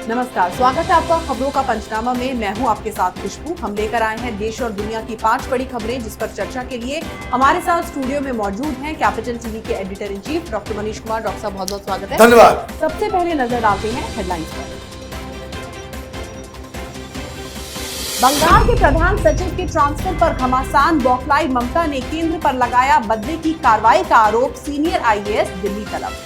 नमस्कार, स्वागत है आपका खबरों का पंचनामा में। मैं हूं आपके साथ खुशबू। हम लेकर आए हैं देश और दुनिया की 5 बड़ी खबरें, जिस पर चर्चा के लिए हमारे साथ स्टूडियो में मौजूद हैं कैपिटल टीवी के editor in chief doctor Manish Kumar. Doctor साहब, बहुत बहुत स्वागत है। धन्यवाद। सबसे पहले नजर डालते हैं हेडलाइंस पर। बंगाल के प्रधान सचिव के ट्रांसफर पर घमासान, बौखलाई ममता ने केंद्र पर लगाया बदले की कार्रवाई का आरोप, सीनियर आईएएस दिल्ली तलब।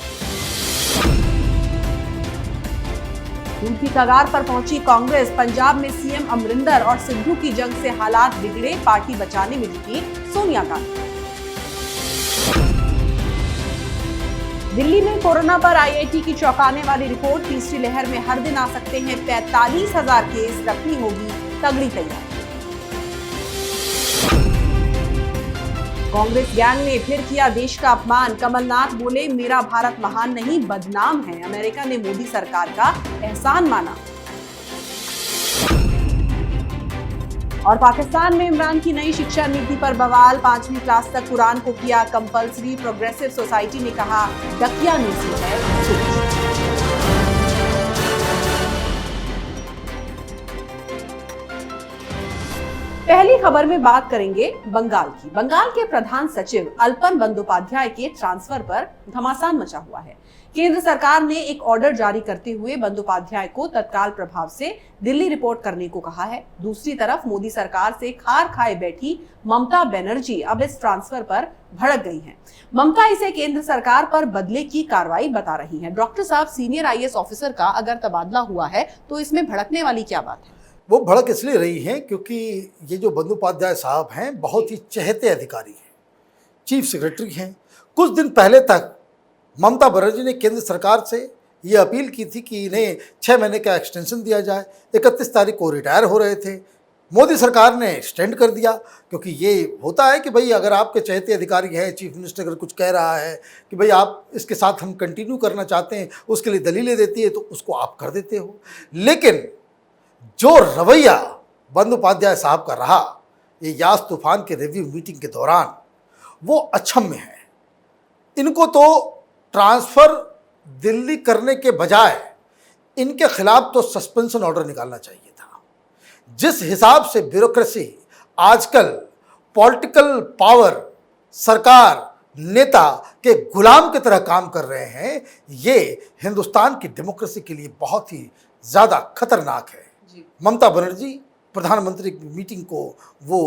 टूट की कगार पर पहुंची कांग्रेस, पंजाब में सीएम अमरिंदर और सिद्धू की जंग से हालात बिगड़े, पार्टी बचाने में जुटी सोनिया गांधी। दिल्ली में कोरोना पर आईआईटी की चौंकाने वाली रिपोर्ट, तीसरी लहर में हर दिन आ सकते हैं 45,000 केस, रखनी होगी तगड़ी तैयारी। कांग्रेस गैंग ने फिर किया देश का अपमान, कमलनाथ बोले मेरा भारत महान नहीं बदनाम है, अमेरिका ने मोदी सरकार का एहसान माना। और पाकिस्तान में इमरान की नई शिक्षा नीति पर बवाल, 5वीं क्लास तक कुरान को किया कंपल्सरी, प्रोग्रेसिव सोसाइटी ने कहा दकियानूसी है सोच। पहली खबर में बात करेंगे बंगाल की। बंगाल के प्रधान सचिव अल्पन बंदोपाध्याय के ट्रांसफर पर घमासान मचा हुआ है। केंद्र सरकार ने एक ऑर्डर जारी करते हुए बंदोपाध्याय को तत्काल प्रभाव से दिल्ली रिपोर्ट करने को कहा है। दूसरी तरफ मोदी सरकार से खार खाए बैठी ममता बनर्जी अब इस ट्रांसफर पर भड़क गई हैं। ममता इसे केंद्र सरकार पर बदले की कार्रवाई बता रही हैं। डॉक्टर साहब, सीनियर आईएएस ऑफिसर का अगर तबादला हुआ है तो इसमें भड़कने वाली क्या बात है? वो भड़क इसलिए रही हैं क्योंकि ये जो बंदोपाध्याय साहब हैं बहुत ही चहेते अधिकारी हैं, चीफ सेक्रेटरी हैं। कुछ दिन पहले तक ममता बनर्जी ने केंद्र सरकार से ये अपील की थी कि इन्हें 6 महीने का एक्सटेंशन दिया जाए। 31 तारीख को रिटायर हो रहे थे, मोदी सरकार ने एक्सटेंड कर दिया। क्योंकि ये होता है कि भाई अगर आपके चहेते अधिकारी हैं, चीफ मिनिस्टर अगर कुछ कह रहा है कि भाई आप इसके साथ हम कंटिन्यू करना चाहते हैं, उसके लिए दलीलें देती है तो उसको आप कर देते हो। लेकिन जो रवैया बंदोपाध्याय साहब का रहा ये यास तूफान के रिव्यू मीटिंग के दौरान, वो अक्षम्य है। इनको तो ट्रांसफर दिल्ली करने के बजाय इनके खिलाफ तो सस्पेंशन ऑर्डर निकालना चाहिए था। जिस हिसाब से ब्यूरोक्रेसी आजकल पॉलिटिकल पावर, सरकार, नेता के गुलाम की तरह काम कर रहे हैं, ये हिंदुस्तान की डेमोक्रेसी के लिए बहुत ही ज़्यादा खतरनाक है। ममता बनर्जी प्रधानमंत्री की मीटिंग को वो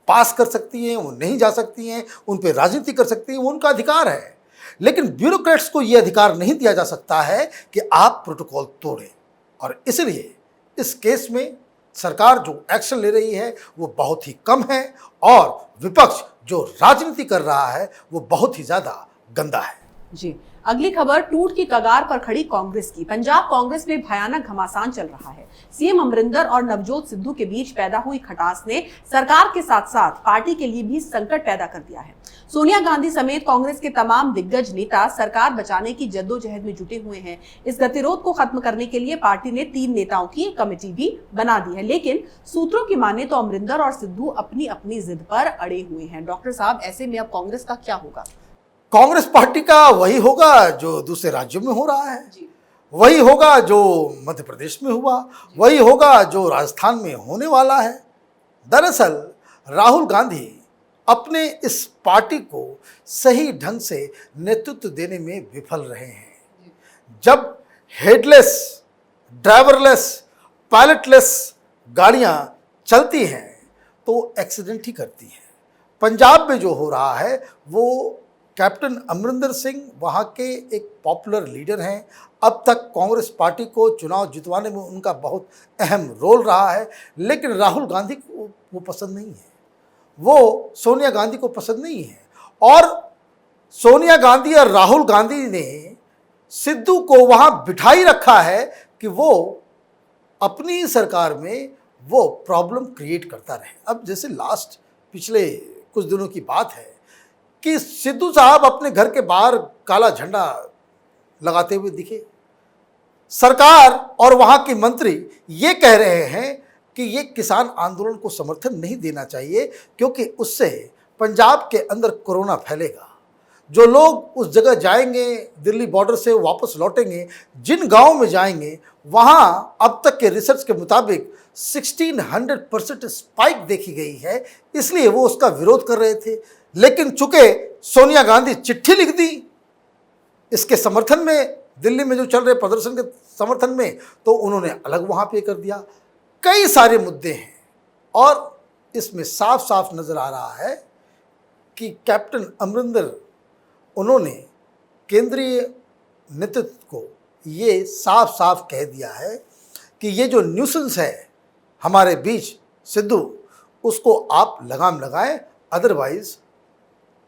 पास कर सकती हैं, वो नहीं जा सकती हैं, उन पर राजनीति कर सकती हैं, वो उनका अधिकार है। लेकिन ब्यूरोक्रेट्स को ये अधिकार नहीं दिया जा सकता है कि आप प्रोटोकॉल तोड़ें। और इसलिए इस केस में सरकार जो एक्शन ले रही है वो बहुत ही कम है और विपक्ष जो राजनीति कर रहा है वो बहुत ही ज़्यादा गंदा है। जी, अगली खबर टूट की कगार पर खड़ी कांग्रेस की। पंजाब कांग्रेस में भयानक घमासान चल रहा है। सीएम अमरिंदर और नवजोत सिद्धू के बीच पैदा हुई खटास ने सरकार के साथ साथ पार्टी के लिए भी संकट पैदा कर दिया है। सोनिया गांधी समेत कांग्रेस के तमाम दिग्गज नेता सरकार बचाने की जद्दोजहद में जुटे हुए हैं। इस गतिरोध को खत्म करने के लिए पार्टी ने 3 नेताओं की एक कमेटी भी बना दी है। लेकिन सूत्रों की माने तो अमरिंदर और सिद्धू अपनी अपनी जिद पर अड़े हुए हैं। डॉक्टर साहब, ऐसे में अब कांग्रेस का क्या होगा? कांग्रेस पार्टी का वही होगा जो दूसरे राज्यों में हो रहा है, वही होगा जो मध्य प्रदेश में हुआ, वही होगा जो राजस्थान में होने वाला है। दरअसल राहुल गांधी अपने इस पार्टी को सही ढंग से नेतृत्व देने में विफल रहे हैं। जब हेडलेस, ड्राइवरलेस, पायलटलेस गाड़ियां चलती हैं तो एक्सीडेंट ही करती हैं। पंजाब में जो हो रहा है वो कैप्टन अमरिंदर सिंह वहाँ के एक पॉपुलर लीडर हैं। अब तक कांग्रेस पार्टी को चुनाव जितवाने में उनका बहुत अहम रोल रहा है। लेकिन राहुल गांधी को वो पसंद नहीं है, वो सोनिया गांधी को पसंद नहीं है। और सोनिया गांधी और राहुल गांधी ने सिद्धू को वहाँ बिठाई रखा है कि वो अपनी सरकार में वो प्रॉब्लम क्रिएट करता रहे। अब जैसे पिछले कुछ दिनों की बात है कि सिद्धू साहब अपने घर के बाहर काला झंडा लगाते हुए दिखे। सरकार और वहाँ के मंत्री ये कह रहे हैं कि ये किसान आंदोलन को समर्थन नहीं देना चाहिए क्योंकि उससे पंजाब के अंदर कोरोना फैलेगा। जो लोग उस जगह जाएंगे, दिल्ली बॉर्डर से वापस लौटेंगे, जिन गांव में जाएंगे, वहां अब तक के रिसर्च के मुताबिक 1600% स्पाइक देखी गई है। इसलिए वो उसका विरोध कर रहे थे। लेकिन चूंकि सोनिया गांधी चिट्ठी लिख दी इसके समर्थन में, दिल्ली में जो चल रहे प्रदर्शन के समर्थन में, तो उन्होंने अलग वहां पे कर दिया। कई सारे मुद्दे हैं और इसमें साफ साफ नजर आ रहा है कि कैप्टन अमरिंदर, उन्होंने केंद्रीय नेतृत्व को ये साफ साफ कह दिया है कि ये जो न्यूसेंस है हमारे बीच सिद्धू, उसको आप लगाम लगाएं, अदरवाइज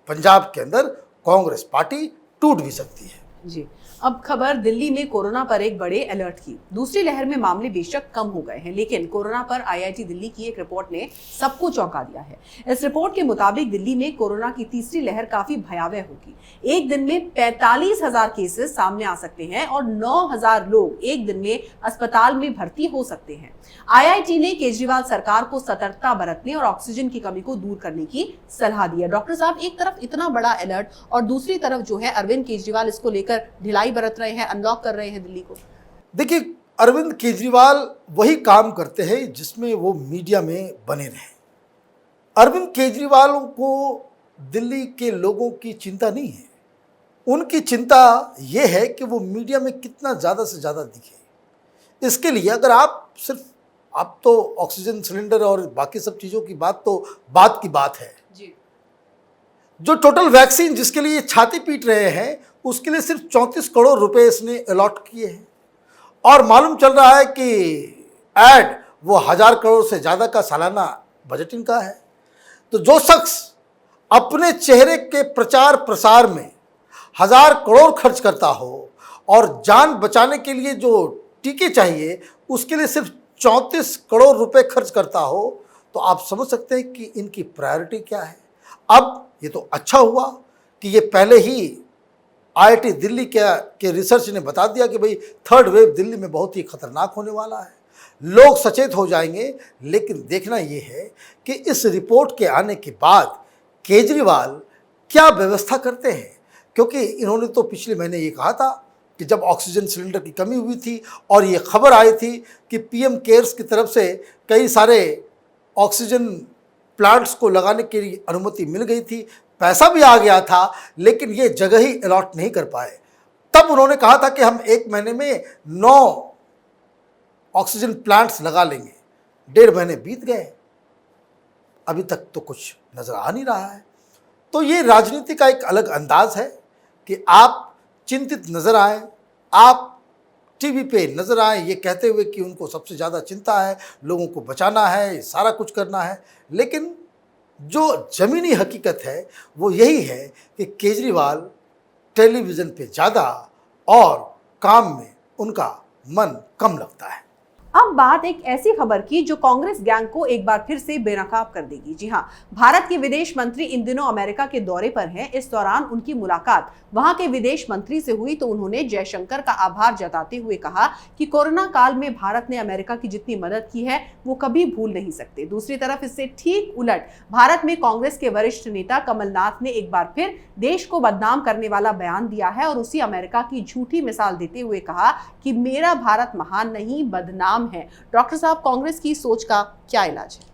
पंजाब के अंदर कांग्रेस पार्टी टूट भी सकती है। जी, अब खबर दिल्ली में कोरोना पर एक बड़े अलर्ट की। दूसरी लहर में मामले बेशक कम हो गए हैं, लेकिन कोरोना पर आईआईटी दिल्ली की एक रिपोर्ट ने सबको चौंका दिया है। इस रिपोर्ट के मुताबिक दिल्ली में कोरोना की तीसरी लहर काफी भयावह होगी। एक दिन में 45,000 केसेस सामने आ सकते हैं और 9,000 लोग एक दिन में अस्पताल में भर्ती हो सकते हैं। आईआईटी ने केजरीवाल सरकार को सतर्कता बरतने और ऑक्सीजन की कमी को दूर करने की सलाह दी है। डॉक्टर साहब, एक तरफ इतना बड़ा अलर्ट और दूसरी तरफ जो है अरविंद केजरीवाल इसको लेकर ढिलाई बरत रहे हैं, अनलॉक कर रहे हैं दिल्ली को। देखिए, अरविंद केजरीवाल वही काम करते हैं जिसमें वो मीडिया में बने रहे। अरविंद केजरीवाल को दिल्ली के लोगों की चिंता नहीं है, उनकी चिंता ये है कि वो मीडिया में कितना ज़्यादा से ज़्यादा दिखे। इसके लिए अगर आप तो ऑक्सीजन सिलेंडर और बाकी सब चीज़ों की बात तो बात की बात है जी। जो टोटल वैक्सीन जिसके लिए छाती पीट रहे हैं, उसके लिए सिर्फ 34 करोड़ रुपए इसने अलॉट किए हैं और मालूम चल रहा है कि ऐड वो 1000 करोड़ से ज़्यादा का सालाना बजट इनका है। तो जो शख्स अपने चेहरे के प्रचार प्रसार में 1000 करोड़ खर्च करता हो और जान बचाने के लिए जो टीके चाहिए उसके लिए सिर्फ 34 करोड़ रुपए खर्च करता हो, तो आप समझ सकते हैं कि इनकी प्रायोरिटी क्या है। अब ये तो अच्छा हुआ कि ये पहले ही आईआईटी दिल्ली के रिसर्च ने बता दिया कि भाई थर्ड वेव दिल्ली में बहुत ही खतरनाक होने वाला है, लोग सचेत हो जाएंगे। लेकिन देखना ये है कि इस रिपोर्ट के आने के बाद केजरीवाल क्या व्यवस्था करते हैं, क्योंकि इन्होंने तो पिछले महीने ये कहा था कि जब ऑक्सीजन सिलेंडर की कमी हुई थी और ये खबर आई थी कि पीएम केयर्स की तरफ से कई सारे ऑक्सीजन प्लांट्स को लगाने के लिए अनुमति मिल गई थी, पैसा भी आ गया था, लेकिन ये जगह ही अलॉट नहीं कर पाए। तब उन्होंने कहा था कि हम 1 महीने में 9 ऑक्सीजन प्लांट्स लगा लेंगे। 1.5 महीने बीत गए, अभी तक तो कुछ नजर आ नहीं रहा है। तो ये राजनीति का एक अलग अंदाज है कि आप चिंतित नजर आए, आप टीवी पे नजर आए ये कहते हुए कि उनको सबसे ज़्यादा चिंता है, लोगों को बचाना है, सारा कुछ करना है। लेकिन जो ज़मीनी हकीकत है वो यही है कि केजरीवाल टेलीविज़न पे ज़्यादा और काम में उनका मन कम लगता है। अब बात एक ऐसी खबर की जो कांग्रेस गैंग को एक बार फिर से बेनकाब कर देगी। जी हां, भारत के विदेश मंत्री इन दिनों अमेरिका के दौरे पर हैं। इस दौरान उनकी मुलाकात वहां के विदेश मंत्री से हुई तो उन्होंने जयशंकर का आभार जताते हुए कहा कि कोरोना काल में भारत ने अमेरिका की जितनी मदद की है वो कभी भूल नहीं सकते। दूसरी तरफ इससे ठीक उलट भारत में कांग्रेस के वरिष्ठ नेता कमलनाथ ने एक बार फिर देश को बदनाम करने वाला बयान दिया है और उसी अमेरिका की झूठी मिसाल देते हुए कहा कि मेरा भारत महान नहीं बदनाम है। डॉक्टर साहब, कांग्रेस की सोच का क्या इलाज है?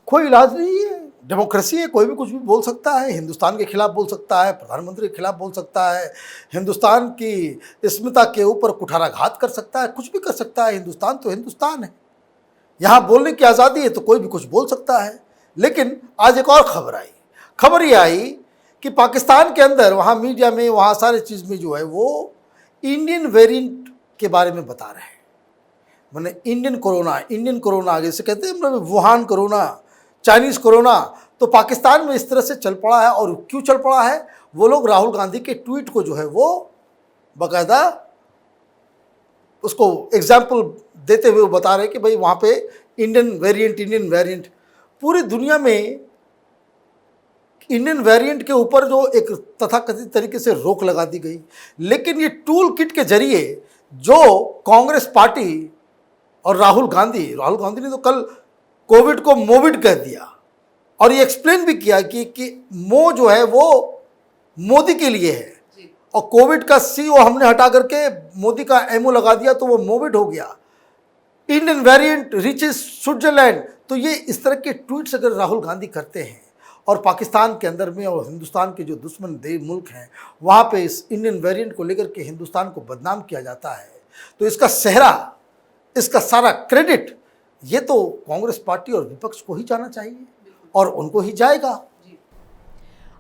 कोई इलाज नहीं है, डेमोक्रेसी है, कोई भी कुछ भी बोल सकता है, हिंदुस्तान के खिलाफ बोल सकता है, प्रधानमंत्री के खिलाफ बोल सकता है, हिंदुस्तान की अस्मिता के ऊपर कुठाराघात कर सकता है, कुछ भी कर सकता है। हिंदुस्तान तो हिंदुस्तान है, यहाँ बोलने की आज़ादी है तो कोई भी कुछ बोल सकता है। लेकिन आज एक और खबर ये आई कि पाकिस्तान के अंदर वहाँ मीडिया में, वहाँ सारे चीज़ में जो है वो इंडियन वेरिएंट के बारे में बता रहे हैं। मैंने इंडियन कोरोना आगे से कहते हैं, मतलब वुहान कोरोना, चाइनीज़ कोरोना। तो पाकिस्तान में इस तरह से चल पड़ा है। और क्यों चल पड़ा है? वो लोग राहुल गांधी के ट्वीट को जो है वो बाकायदा उसको एग्जाम्पल देते हुए बता रहे हैं कि भाई वहाँ पे इंडियन वेरिएंट। पूरी दुनिया में इंडियन वेरिएंट के ऊपर जो एक तथाकथित तरीके से रोक लगा दी गई। लेकिन ये टूल किट के जरिए जो कांग्रेस पार्टी और राहुल गांधी ने तो कल कोविड को मोविड कह दिया और ये एक्सप्लेन भी किया कि मो जो है वो मोदी के लिए है, और कोविड का सीओ हमने हटा करके मोदी का एमओ लगा दिया तो वो मोविड हो गया। Indian variant reaches Switzerland. तो ये इस तरह के ट्वीट्स अगर राहुल गांधी करते हैं और पाकिस्तान के अंदर में और हिंदुस्तान के जो दुश्मन देश मुल्क हैं वहाँ पे इस इंडियन वेरिएंट को लेकर के हिंदुस्तान को बदनाम किया जाता है, तो इसका सेहरा, इसका सारा क्रेडिट ये तो कांग्रेस पार्टी और विपक्ष को ही जाना चाहिए और उनको ही जाएगा।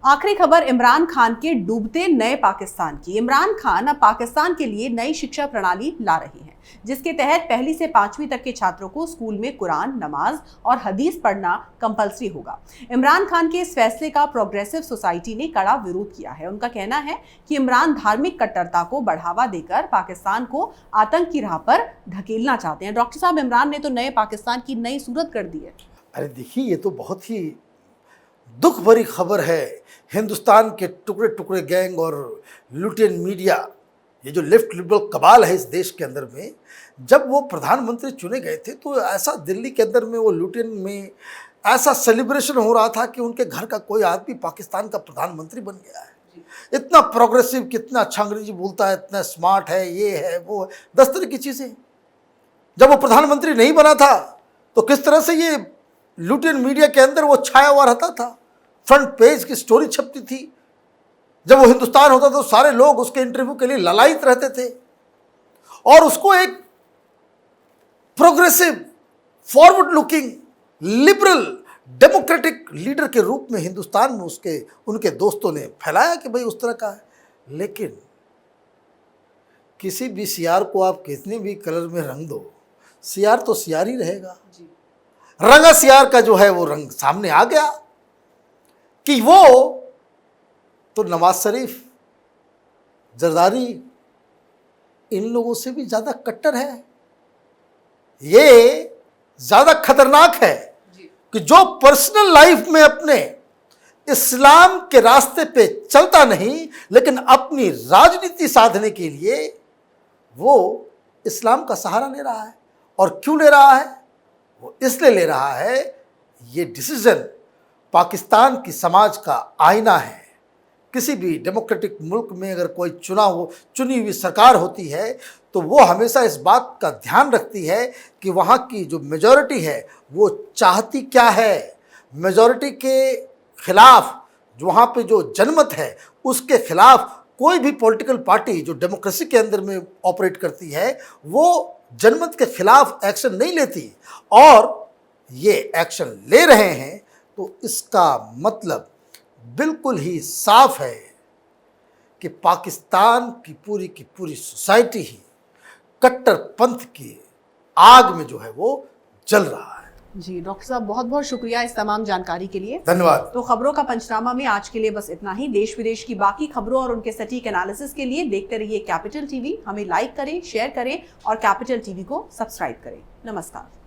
आखिरी खबर इमरान खान के डूबते नए पाकिस्तान की। इमरान खान अब पाकिस्तान के लिए नई शिक्षा प्रणाली ला रहे हैं, जिसके तहत 1ली से 5वीं तक के छात्रों को स्कूल में कुरान, नमाज और हदीस पढ़ना कंपलसरी होगा। इमरान खान के इस फैसले का प्रोग्रेसिव सोसाइटी ने कड़ा विरोध किया है। उनका कहना है कि इमरान धार्मिक कट्टरता को बढ़ावा देकर पाकिस्तान को आतंक की राह पर ढकेलना चाहते हैं। डॉक्टर साहब, इमरान ने तो नए पाकिस्तान की नई सूरत कर दी है। अरे देखिए, ये तो बहुत ही दुख भरी खबर है। हिंदुस्तान के टुकड़े टुकड़े गैंग और लुटियन मीडिया, ये जो लेफ्ट लिबरल कबाल है इस देश के अंदर में, जब वो प्रधानमंत्री चुने गए थे तो ऐसा दिल्ली के अंदर में वो लुटियन में ऐसा सेलिब्रेशन हो रहा था कि उनके घर का कोई आदमी पाकिस्तान का प्रधानमंत्री बन गया है। इतना प्रोग्रेसिव, कितना अच्छा अंग्रेजी बोलता है, इतना स्मार्ट है, ये है वो है, 10 तरह की चीज़ें। जब वो प्रधानमंत्री नहीं बना था तो किस तरह से ये लुटियन मीडिया के अंदर वो छाया हुआ रहता था, फ्रंट पेज की स्टोरी छपती थी। जब वो हिंदुस्तान होता तो सारे लोग उसके इंटरव्यू के लिए ललायित रहते थे और उसको एक progressive, forward looking, liberal, democratic leader के रूप में हिंदुस्तान में उनके दोस्तों ने फैलाया कि भाई उस तरह का है। लेकिन किसी भी सियार को आप कितने भी कलर में रंग दो, सियार तो सियार ही रहेगा। रंगा सियार का जो है वो रंग सामने आ गया कि वो तो नवाज शरीफ, जरदारी, इन लोगों से भी ज़्यादा कट्टर है। ये ज़्यादा खतरनाक है कि जो पर्सनल लाइफ में अपने इस्लाम के रास्ते पे चलता नहीं, लेकिन अपनी राजनीति साधने के लिए वो इस्लाम का सहारा ले रहा है। और क्यों ले रहा है? वो इसलिए ले रहा है, ये डिसीजन पाकिस्तान की समाज का आईना है। किसी भी डेमोक्रेटिक मुल्क में अगर कोई चुनी हुई सरकार होती है तो वो हमेशा इस बात का ध्यान रखती है कि वहाँ की जो मेजॉरिटी है वो चाहती क्या है। मेजॉरिटी के खिलाफ, जो वहाँ पे जो जनमत है उसके खिलाफ कोई भी पॉलिटिकल पार्टी जो डेमोक्रेसी के अंदर में ऑपरेट करती है वो जनमत के खिलाफ एक्शन नहीं लेती, और ये एक्शन ले रहे हैं तो इसका मतलब बिल्कुल ही साफ है कि पाकिस्तान की पूरी सोसाइटी ही कट्टरपंथ की आग में जो है वो जल रहा है। जी डॉक्टर साहब, बहुत बहुत शुक्रिया इस तमाम जानकारी के लिए। धन्यवाद। तो खबरों का पंचनामा में आज के लिए बस इतना ही। देश विदेश की बाकी खबरों और उनके सटीक एनालिसिस के लिए देखते रहिए कैपिटल टीवी। हमें लाइक करें, शेयर करें और कैपिटल टीवी को सब्सक्राइब करें। नमस्कार।